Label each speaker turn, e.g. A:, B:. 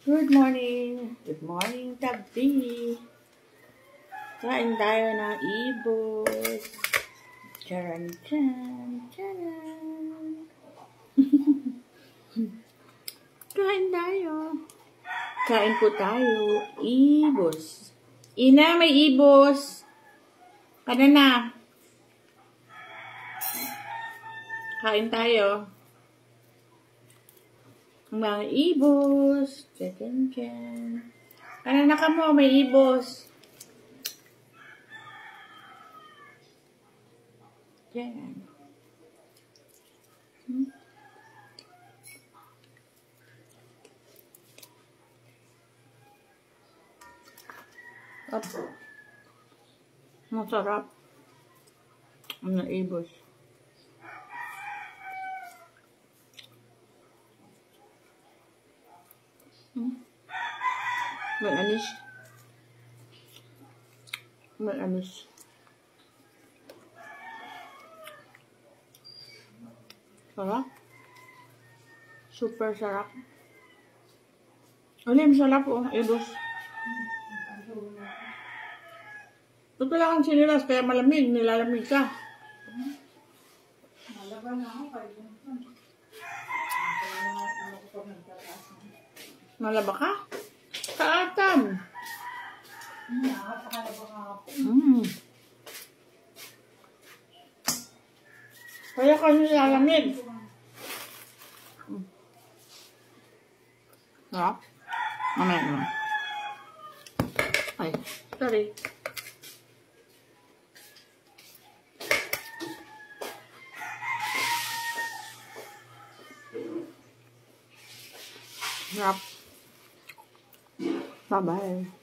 A: Good morning. Good morning, Tabi. Kain tayo ng ibos. Charan, charan, charan. Kain tayo. Kain po tayo. Ibos. Ina, may ibos. Kada na. Kain tayo. Mga ibos. Chicken can. Kada ka mo, may ibos. Yan. Masarap. Ang ibos. May anis. May anis. Sarap. Super sarap. Alim, sarap oh, ibos. Ito lang ang sinilas, kaya malamig, nilalamig ka.
B: Malaba na ako,
A: Malaba ka? Kaatam.
B: Nakakalaba ka ako.
A: Kaya ka nilalamig. Sarap. Mamaya naman. Ay, sorry. Sarap. Bye-bye.